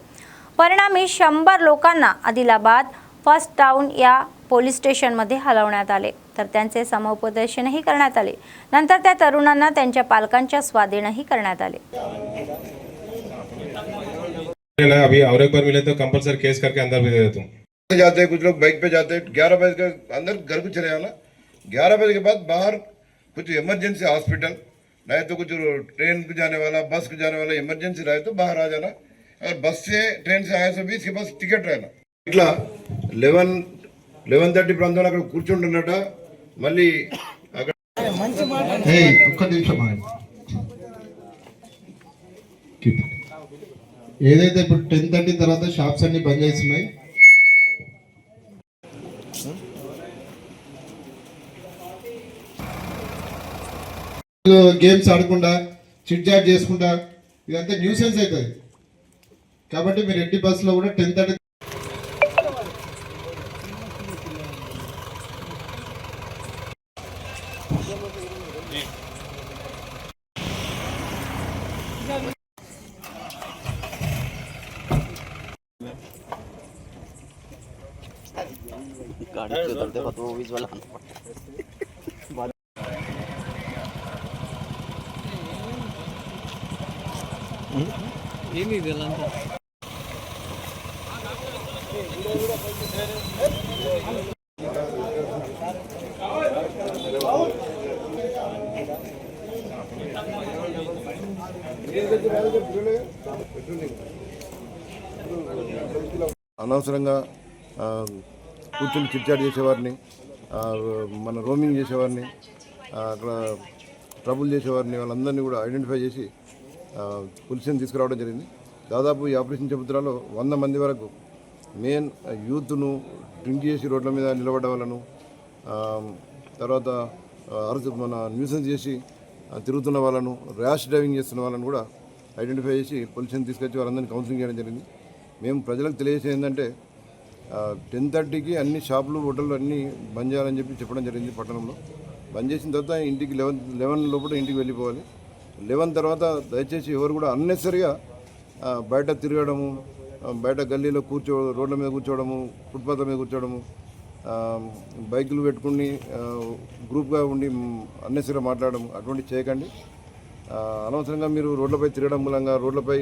परिणामी 100 लोकांना आदिलाबाद फर्स्ट टाउन या पोलीस स्टेशनमध्ये हलवण्यात आले तर त्यांचे समुपदेशनही करण्यात आले. नंतर त्या तरुणांना त्यांच्या पालकांच्या स्वाधीनही करण्यात आले. अभी और एक बार मिले तो कंपलसरी केस करके अंदर भी दे देता हूँ. जाते हैं कुछ लोग बाइक पे जाते हैं 11 बजे के अंदर घर को चले जाना. 11 बजे के बाद बाहर कुछ इमरजेंसी हॉस्पिटल नहीं तो कुछ ट्रेन को जाने वाला बस को जाने वाला इमरजेंसी रहे तो बाहर आ जाना. अगर बस से ट्रेन से आए तो भी इसके पास टिकट रहना. इट्ला 11:30 ప్రాంతంలో అక్కడ కూర్చుంటున్నట మళ్ళీ అక్కడ ఒక్క నిమిషం ఏదైతే ఇప్పుడు 10:30 తర్వాత షాప్స్ అన్ని బంద్ చేస్తున్నాయి. గేమ్స్ ఆడకుండా చిట్ చాట్ చేసుకుంటా ఇదంతా న్యూసెన్స్ అవుతుంది. కాబట్టి మీరు ఎట్టి బస్సులో కూడా 10:30 అనవసరంగా కూర్చొని చిట్చాట్ చేసేవారిని, మన రోమింగ్ చేసేవారిని, అక్కడ ట్రబుల్ చేసేవారిని వాళ్ళందరినీ కూడా ఐడెంటిఫై చేసి పోలీసుని తీసుకురావడం జరిగింది. దాదాపు ఈ ఆపరేషన్ చబుతరాలో 100 మంది వరకు మెయిన్ యూత్ను డ్రింక్ చేసి రోడ్ల మీద నిలబడ్డ వాళ్ళను, తర్వాత మన న్యూసెన్స్ చేసి తిరుగుతున్న వాళ్ళను, ర్యాష్ డ్రైవింగ్ చేస్తున్న వాళ్ళను కూడా ఐడెంటిఫై చేసి పోలీసుని తీసుకొచ్చి వాళ్ళందరినీ కౌన్సిలింగ్ చేయడం జరిగింది. మేము ప్రజలకు తెలియజేసేది ఏంటంటే 10:30కి అన్ని షాపులు హోటళ్ళు అన్నీ బంద్ చేయాలని చెప్పడం జరిగింది. పట్టణంలో బంద్ చేసిన తర్వాత ఇంటికి 11 లోపల ఇంటికి వెళ్ళిపోవాలి. 11 తర్వాత దయచేసి ఎవరు కూడా అన్నెసరిగా బయట తిరగడము, బయట గల్లీలో రోడ్ల మీద కూర్చోవడము, ఫుట్పాత్ల మీద కూర్చోవడము, బైకులు పెట్టుకుని గ్రూప్గా ఉండి అన్నెసరిగా మాట్లాడడం అటువంటి చేయకండి. అనవసరంగా మీరు రోడ్లపై తిరగడం మూలంగా, రోడ్లపై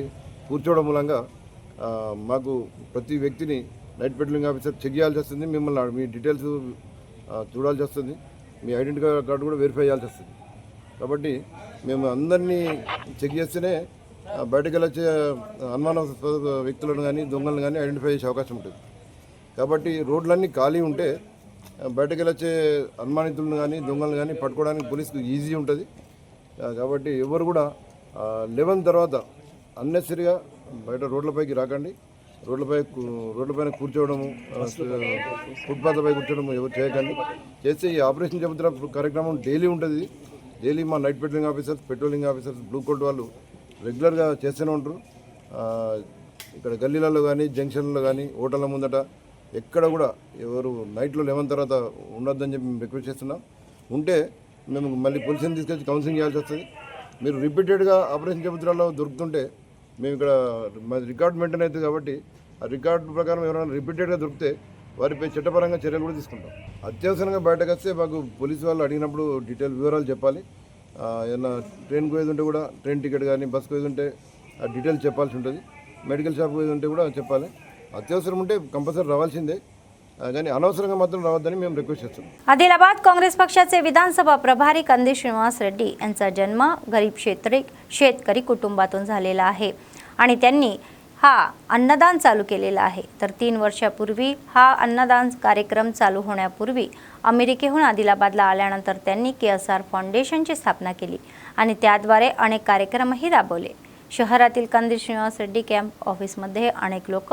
కూర్చోవడం మూలంగా మాకు ప్రతి వ్యక్తిని నైట్ పెట్రోలింగ్ ఆఫీసర్ చెక్ చేయాల్సి వస్తుంది, మిమ్మల్ని మీ డీటెయిల్స్ చూడాల్సి వస్తుంది, మీ ఐడెంటిటీ కార్డు కూడా వెరిఫై చేయాల్సి వస్తుంది. కాబట్టి మేము అందరినీ చెక్ చేస్తేనే బయటకు వెళ్ళొచ్చే అనుమానాస్పద వ్యక్తులను కానీ దొంగలను కానీ ఐడెంటిఫై చేసే అవకాశం ఉంటుంది. కాబట్టి రోడ్లన్నీ ఖాళీ ఉంటే బయటకు వెళ్ళొచ్చే అనుమానితులను కానీ దొంగలను కానీ పట్టుకోవడానికి పోలీసుకు ఈజీ ఉంటుంది. కాబట్టి ఎవరు కూడా 11 తర్వాత అన్నెసరిగా బయట రోడ్లపైకి రాకండి. రోడ్లపైన కూర్చోవడము, ఫుట్పాత్లపై కూర్చోవడము ఎవరు చేయకండి. చేస్తే ఈ ఆపరేషన్ చెబుతున్న కార్యక్రమం డైలీ ఉంటుంది. డైలీ మా night patrolling officers blue coat వాళ్ళు రెగ్యులర్గా చేస్తూనే ఉంటారు. ఇక్కడ గల్లీలలో కానీ జంక్షన్లలో కానీ హోటళ్ళ ముందట ఎక్కడ కూడా ఎవరు నైట్లో 11 తర్వాత ఉండొద్దని చెప్పి మేము రిక్వెస్ట్ చేస్తున్నాం. ఉంటే మేము మళ్ళీ పోలీసుని తీసుకొచ్చి కౌన్సిలింగ్ చేయాల్సి వస్తుంది. మీరు రిపీటెడ్గా ఆపరేషన్ చెబుతురాల్లో దొరుకుతుంటే మేము ఇక్కడ రికార్డు మెయింటైన్ అవుతుంది. కాబట్టి ఆ రికార్డు ప్రకారం ఎవరైనా రిపీటెడ్గా దొరికితే వారిపై చట్టపరంగా చర్యలు కూడా తీసుకుంటాం. అత్యవసరంగా బయటకు వస్తే మాకు పోలీసు వాళ్ళు అడిగినప్పుడు వివరాలు చెప్పాలి. ఏదైనా ట్రైన్కి పోయేది ఉంటే కూడా ట్రైన్ టికెట్ కానీ బస్కి పోయేది ఉంటే ఆ డీటెయిల్స్ చెప్పాల్సి ఉంటుంది. మెడికల్ షాప్ పోయేది ఉంటే కూడా చెప్పాలి. అత్యవసరం ఉంటే కంపల్సరీ రావాల్సిందే, కానీ అనవసరంగా मात्र रावद्దని మేము రిక్వెస్ట్ చేస్తున్నాం. आदिलाबाद काँग्रेस पक्षाचे विधानसभा प्रभारी कंदी श्रीनिवास रेड्डी यांचा जन्म गरीब शेतकरी कुटुंबातून झालेला आहे आणि त्यांनी हा अन्नदान चालू केलेला आहे. तर 3 वर्षापूर्वी हा अन्नदान कार्यक्रम चालू होण्यापूर्वी अमेरिकेहून आदिलाबादला आल्यानंतर त्यांनी KSR फाउंडेशनची स्थापना केली आणि त्याद्वारे अनेक कार्यक्रमही राबवले. शहरातील कंदी श्रीनिवास रेड्डी कॅम्प ऑफिसमध्ये अनेक लोक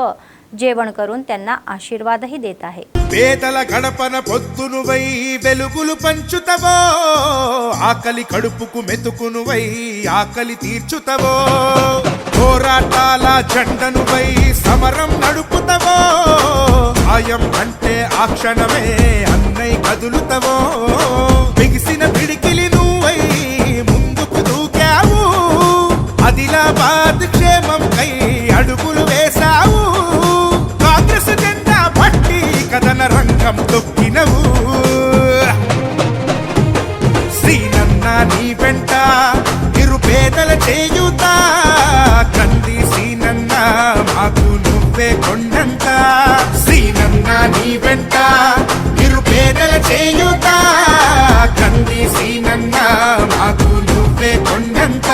जेवण करून त्यांना आशीर्वादही देत आहे. పేదల గడపన పొద్దునువై వెలుగులు పంచుతవో, ఆకలి కడుపుకు మెతుకునువై ఆకలి తీర్చుతవో, పోరాటాల జెండనువై సమరం నడుపుతవో, ఆయం అంటే ఆ క్షణమే అన్నై కదులుతవో, బిగిసిన పిడికిలి నువ్వై ముందుకు దూకావు, ఆదిలాబాద్ క్షేమం కై అడుగులు వేశావు, కాంగ్రెస్ జెండా పట్టి కథన రంగం తొక్కినవు, శ్రీనన్న నీ వెంట నిరుపేదల చేయుతా, కంది శ్రీనన్న మాకు నువ్వే కొండంత, శ్రీనన్న నీ వెంట నిరుపేదల చేయుతా, కంది శ్రీనన్న మాకు నువ్వే కొండంత.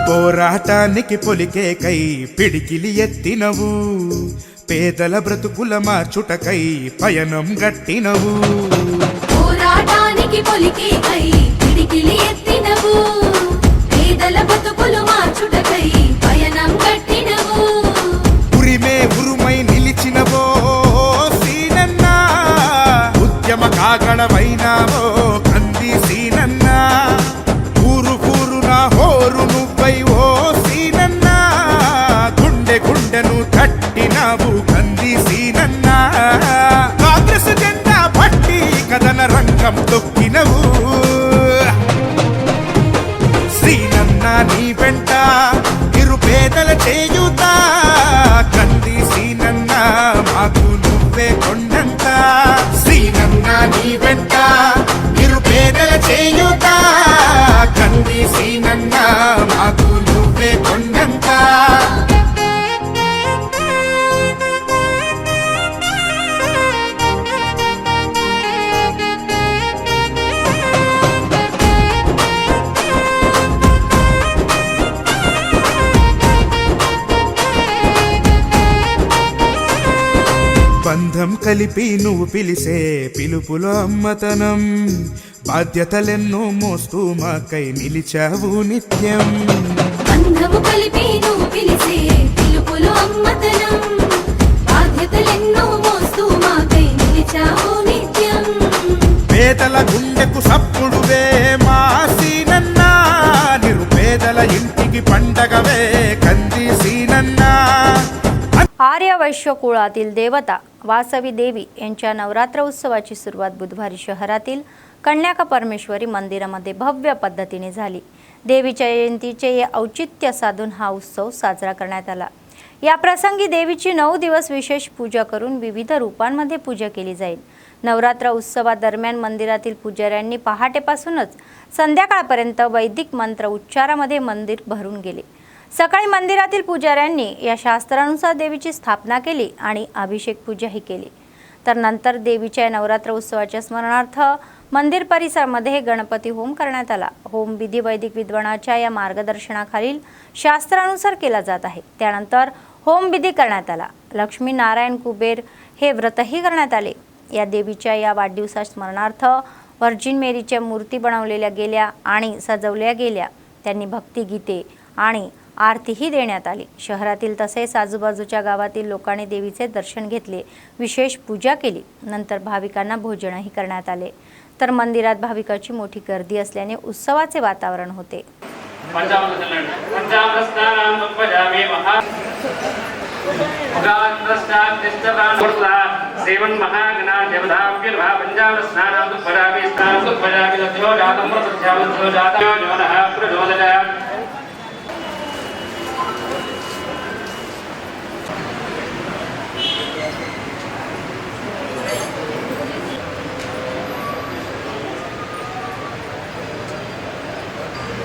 పోరాటానికి పొలికేకై పిడికిలి ఎత్తినవు, పేదల బ్రతుకుల మార్చుటకై పయనం గట్టినవు, పోరాటానికి పొలికేకై పిడికిలి ఎత్తినవు, పేదల బ్రతుకులు మార్చుటకై పయనం గట్టినవు, ఉరిమే ఉరుమై నిలిచినవో సీనన్న, ఉద్యమ కాగడవైనావో కంది సీనన్న, ఊరు ఊరున హోరు నువ్వై ఓ సీనన్న, గుండె గుండెను తట్టినావు కంది సీనన్న, కాంగ్రెస్ జెండా పట్టి కథన రంగం తొక్కినవు, శ్రీనన్న నీ వెంట నిరుపేదల చేయుతా, కంది శ్రీనన్న మాకు నువ్వే కొండంత, శ్రీనన్న నీ వెంట నిరుపేదల చేయుతా, కంది శ్రీనన్న మాకు నువ్వే కొండంత. బంధం కలిపి నువ్వు పిలిసే పిలుపులో అమ్మతనం, బాధ్యతలెన్నో మోస్తూ మాకై నిలిచావు నిత్యం, బంధము కలిపి నువ్వు పిలిసే పిలుపులో అమ్మతనం, బాధ్యతలెన్నో మోస్తూ మాకై నిలిచావు నిత్యం, పేదల గుండెకు సప్పుడువే మా సీనన్న, నిరుపేదల ఇంటికి పండగవే కంది సీనన్న. आर्य वैश्य कुळातील देवता वासवी देवी यांच्या नवरात्र उत्सवाची सुरुवात बुधवारी शहरातील कन्याका परमेश्वरी मंदिरामध्ये भव्य पद्धतीने झाली। देवीच्या जयंतीचे औचित्य साधून हा उत्सव साजरा करण्यात आला। या प्रसंगी देवीची 9 दिवस विशेष पूजा करून विविध रूपांमध्ये पूजा केली जाईल। नवरात्र उत्सवादरम्यान मंदिरातील पुजाऱ्यांनी पहाटेपासूनच संध्याकाळपर्यंत वैदिक मंत्र उच्चारामध्ये मंदिर भरून गेले। सकाळी मंदिरातील पुजाऱ्यांनी या शास्त्रानुसार देवीची स्थापना केली आणि अभिषेक पूजाही केली। तर नंतर देवीच्या नवरात्र उत्सवाच्या स्मरणार्थ मंदिर परिसरामध्ये गणपती होम करण्यात आला। होम विधी वैदिक विद्वानाच्या या मार्गदर्शनाखालील शास्त्रानुसार केला जात आहे। त्यानंतर होम विधी करण्यात आला। लक्ष्मी नारायण कुबेर हे व्रतही करण्यात आले। या देवीच्या या वाढदिवसा स्मरणार्थ व्हर्जिन मेरीच्या मूर्ती बनवलेल्या गेल्या आणि सजवल्या गेल्या। त्यांनी भक्तिगीते आणि आरतीही देण्यात आली। शहरातील तसेच आजूबाजूच्या गावातील लोकांनी देवीचे दर्शन घेतले, विशेष पूजा केली। नंतर भाविकांना भोजनही करण्यात आले। तर मंदिरात भाविकांची मोठी गर्दी असल्याने उत्सवाचे वातावरण होते।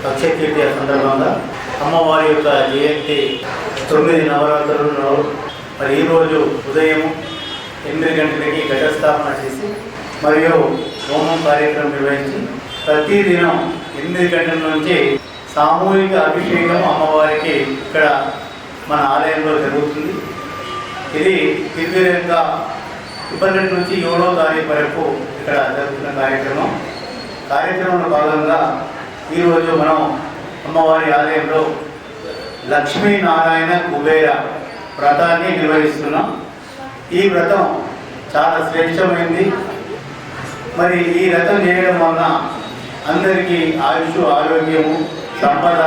అక్షయ తృతీయ సందర్భంగా అమ్మవారి యొక్క జయంతి 9 నవరాత్రులలో మరి ఈరోజు ఉదయం 8 గంటలకి ఘటస్థాపన చేసి మరియు హోమం కార్యక్రమం నిర్వహించి ప్రతిదినం 8 గంటల నుంచి సామూహిక అభిషేకం అమ్మవారికి ఇక్కడ మన ఆలయంలో జరుగుతుంది। ఇది ఫిబ్రవరి 12 నుంచి 7వ తారీఖు వరకు ఇక్కడ జరుగుతున్న కార్యక్రమంలో భాగంగా ఈరోజు మనం అమ్మవారి ఆలయంలో లక్ష్మీ నారాయణ కుబేర వ్రతాన్ని నిర్వహిస్తున్నాం। ఈ వ్రతం చాలా శ్రేష్టమైంది। మరి ఈ వ్రతం చేయడం వలన అందరికీ ఆయుష్, ఆరోగ్యము, సంపద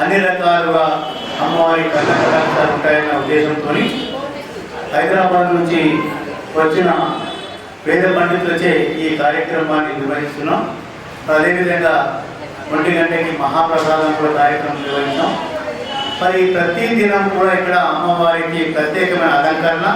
అన్ని రకాలుగా అమ్మవారి కటాక్షాలు ఉంటాయన్న ఉద్దేశంతో హైదరాబాద్ నుంచి వచ్చిన వేద పండితులచే ఈ కార్యక్రమాన్ని నిర్వహిస్తున్నాం। అదేవిధంగా 1 గంటకి మహాప్రసాదం కూడా కార్యక్రమం నిర్వహించాం। మరి ప్రతి దినం కూడా ఇక్కడ అమ్మవారికి ప్రత్యేకమైన అలంకరణ,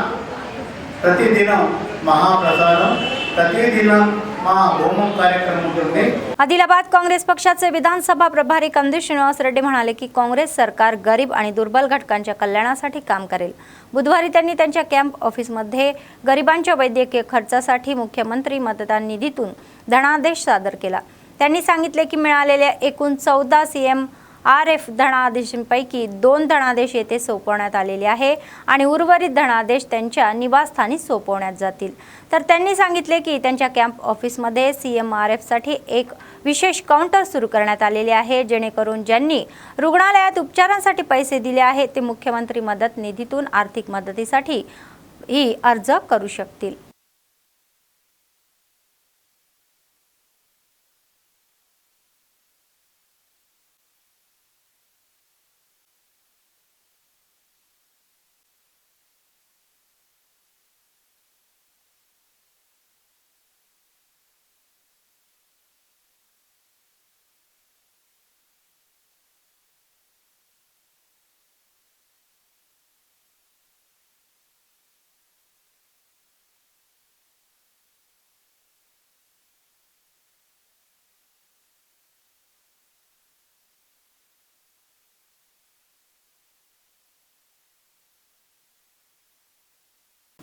ప్రతి దినం మహాప్రసాదం, ప్రతి దినం మహా హోమం कार्यक्रम ఉంటుంది। आदिलाबाद काँग्रेस पक्षाचे विधानसभा प्रभारी कंदी श्रीनिवास रेड्डी म्हणाले की काँग्रेस सरकार गरीब आणि दुर्बल घटकांच्या कल्याणासाठी काम करेल। बुधवारी त्यांनी त्यांच्या कॅम्प ऑफिसमध्ये गरिबांच्या वैद्यकीय खर्चासाठी मुख्यमंत्री मतदान निधीतून धनादेश सादर केला। त्यांनी सांगितले की मिळालेल्या एकूण 14 CMRF धनादेशांपैकी 2 धनादेश येथे सोपवण्यात आलेले आहे आणि उर्वरित धनादेश त्यांच्या निवासस्थानी सोपवण्यात जातील। तर त्यांनी सांगितले की त्यांच्या कॅम्प ऑफिसमध्ये CMRF साठी एक विशेष काउंटर सुरू करण्यात आलेले आहे, जेणेकरून ज्यांनी रुग्णालयात उपचारांसाठी पैसे दिले आहेत ते मुख्यमंत्री मदत निधीतून आर्थिक मदतीसाठी ही अर्ज करू शकतील।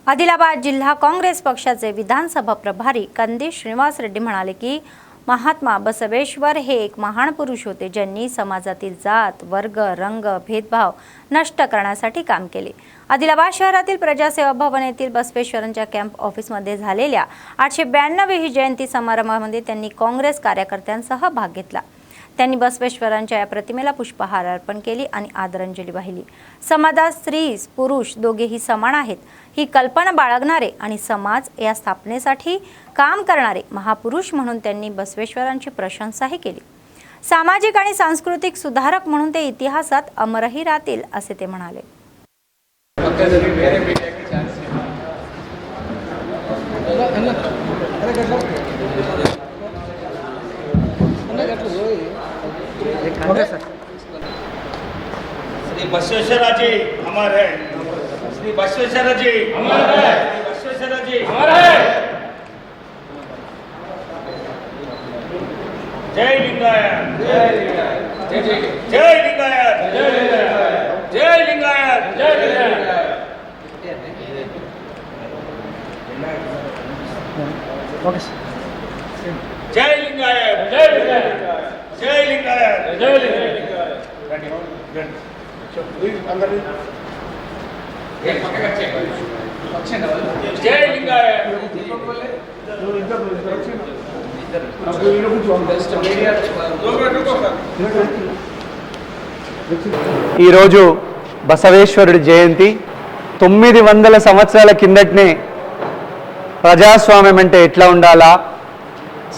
आदिलाबाद जिल्हा काँग्रेस पक्षाचे विधानसभा प्रभारी कंदी श्रीनिवास रेड्डी म्हणाले की महात्मा बसवेश्वर हे एक महान पुरुष होते, ज्यांनी समाजातील जात, वर्ग, रंग, भेदभाव नष्ट करण्यासाठी काम केले। आदिलाबाद शहरातील प्रजासेवा भवन येथील बसवेश्वरांच्या कॅम्प ऑफिसमध्ये झालेल्या 892 जयंती समारंभामध्ये त्यांनी काँग्रेस कार्यकर्त्यांसह भाग घेतला। त्यांनी बसवेश्वरांच्या या प्रतिमेला पुष्पहार अर्पण केली आणि आदरांजली वाहिली। समाजात स्त्री पुरुष दोघेही समान आहेत ही कल्पना बाळगणारे आणि समाज या स्थापनेसाठी काम करणारे महापुरुष म्हणून त्यांनी बसवेश्वरांची प्रशंसाही केली। सामाजिक आणि सांस्कृतिक सुधारक म्हणून ते इतिहासात अमरही राहतील असे ते म्हणाले। श्री बसवेश्वर जी अमर है, श्री बसवेश्वर जी अमर है, बसवेश्वर जी अमर है। जय लिंगायत, जय लिंगायत, जय लिंगायत, जय लिंगायत, जय लिंगायत, जय लिंगायत। जय लिंगायत, जय लिंगायत, जय लिंगायत, जय लिंगायत। जय लिंगायत। ఈరోజు బసవేశ్వరుడి జయంతి. 900 సంవత్సరాల కిందటనే ప్రజాస్వామ్యం అంటే ఎట్లా ఉండాలా,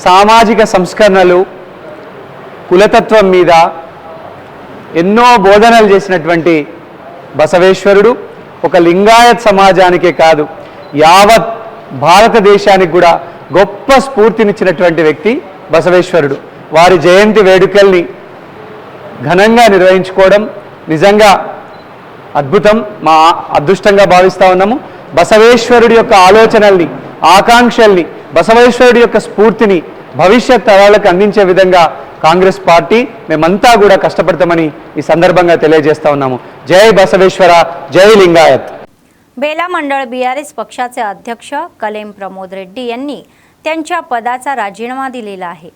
సామాజిక సంస్కరణలు, కులతత్వం మీద ఎన్నో బోధనలు చేసినటువంటి బసవేశ్వరుడు ఒక లింగాయత్ సమాజానికే కాదు యావత్ భారతదేశానికి కూడా గొప్ప స్ఫూర్తినిచ్చినటువంటి వ్యక్తి బసవేశ్వరుడు. వారి జయంతి వేడుకల్ని ఘనంగా నిర్వహించుకోవడం నిజంగా అద్భుతం, మా అదృష్టంగా భావిస్తూ ఉన్నాము. బసవేశ్వరుడి యొక్క ఆలోచనల్ని, ఆకాంక్షల్ని, బసవేశ్వరుడి యొక్క స్ఫూర్తిని భవిష్యత్ తరాలకు అందించే విధంగా కాంగ్రెస్ పార్టీ మేమంతా కూడా కష్టపడతామని ఈ సందర్భంగా తెలియజేస్తా ఉన్నాము. జై బసవేశ్వర, జై लिंगायत. बेला मंडळ बीआरएस पक्षाचे अध्यक्ष कलेम प्रमोद रेड्डी यांनी त्यांच्या पदाचा राजीनामा दिलेला आहे.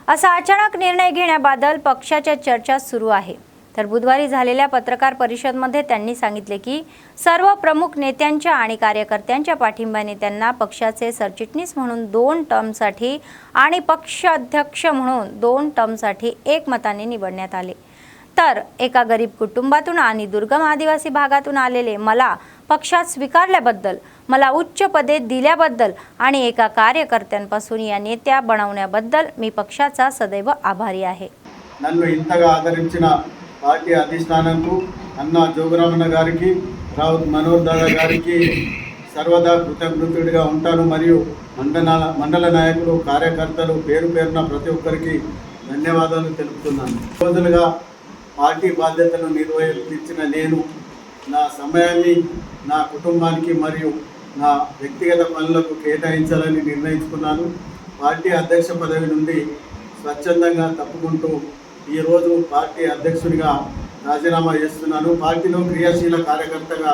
असा अचानक निर्णय घेण्याबद्दल पक्षाच्या चर्चा सुरू आहे. तर बुधवारी झालेल्या पत्रकार परिषदेमध्ये त्यांनी सांगितले की सर्व प्रमुख नेत्यांच्या आणि कार्यकर्त्यांच्या पाठिंब्याने त्यांना पक्षाचे सरचिटणीस म्हणून 2 टर्मसाठी आणि पक्षाध्यक्ष म्हणून 2 टर्मसाठी एकमताने निवडण्यात आले. तर एका गरीब कुटुंबातून आणि दुर्गम आदिवासी भागातून आलेले मला पक्षात स्वीकारल्याबद्दल, मला उच्च पदे दिल्याबद्दल आणि एका कार्यकर्त्यांपासून या नेत्या बनवण्याबद्दल मी पक्षाचा सदैव आभारी आहे. నన్ను ఇంతగా ఆదరించిన పార్టీ అధిష్టానంకు, అన్న జోగురామన్న గారికి, రావుత్ మనోహర్ దాదా గారికి సర్వదా కృతజ్ఞుడిగా ఉంటాను. మరియు మండల నాయకులు, కార్యకర్తలు పేరు పేరున ప్రతి ఒక్కరికి ధన్యవాదాలు తెలుపుతున్నాను. రోజులుగా పార్టీ బాధ్యతలు నిర్వహించిన నేను నా సమయాన్ని నా కుటుంబానికి మరియు నా వ్యక్తిగత పనులకు కేటాయించాలని నిర్ణయించుకున్నాను. పార్టీ అధ్యక్ష పదవి నుండి స్వచ్ఛందంగా తప్పుకుంటూ ఈరోజు పార్టీ అధ్యక్షుడిగా రాజీనామా చేస్తున్నాను. పార్టీలో క్రియాశీల కార్యకర్తగా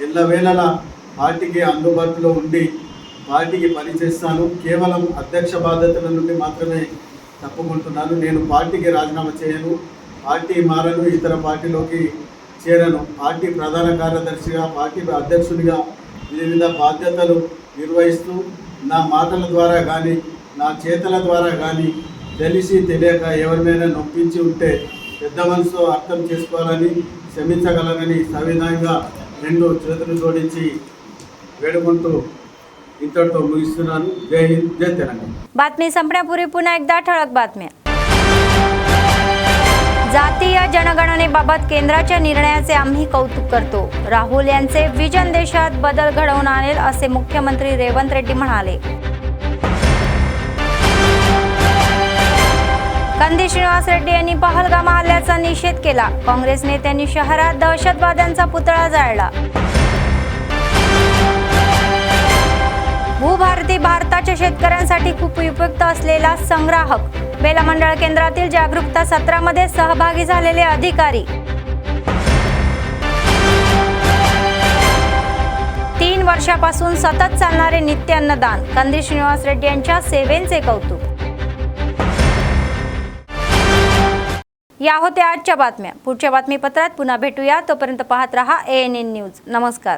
ఎల్లవేళలా పార్టీకి అందుబాటులో ఉండి పార్టీకి పనిచేస్తాను. కేవలం అధ్యక్ష బాధ్యతల నుండి మాత్రమే తప్పుకుంటున్నాను. నేను పార్టీకి రాజీనామా చేయను, పార్టీ మారను, ఇతర పార్టీలోకి చేరను. పార్టీ ప్రధాన కార్యదర్శిగా, పార్టీ అధ్యక్షుడిగా వివిధ బాధ్యతలు నిర్వహిస్తూ నా మాటల ద్వారా కానీ, నా చేతల ద్వారా కానీ తెలిసి తెలియక ఎవరినైనా నొప్పించి ఉంటే పెద్ద మనసుతో అర్థం చేసుకోవాలని, క్షమించగలనని సవినయంగా 2 చేతులు జోడించి వేడుకుంటూ ఇంతటితో ముగిస్తున్నాను. జై హింద్, జై తెలంగాణ. बातमी संपण्यापूर्वी पुन्हा एकदा ठळक बातम्या. जातीय जनगणनेबाबत केंद्राच्या निर्णयाचे आम्ही कौतुक करतो. राहुल यांचे विजन देशात बदल घडवून आणेल असे मुख्यमंत्री रेवंत रेड्डी म्हणाले. कंदी श्रीनिवास रेड्डी यांनी पहलगाम हल्ल्याचा निषेध केला. काँग्रेस नेत्यांनी शहरात दहशतवाद्यांचा पुतळा जाळला. भूभारती भारताच्या शेतकऱ्यांसाठी खूप उपयुक्त असलेला संग्राहक. बेला मंडळ केंद्रातील जागरूकता सत्रामध्ये सहभागी झालेले अधिकारी. 3 वर्षापासून सतत चालणारे नित्य अन्नदान. कंदी श्रीनिवास रेड्डी यांच्या सेवेचे कौतुक. या होत्या आजच्या बातम्या. पुढच्या बातमीपत्रात पुन्हा भेटूया. तोपर्यंत पाहत रहा ANN न्यूज. नमस्कार.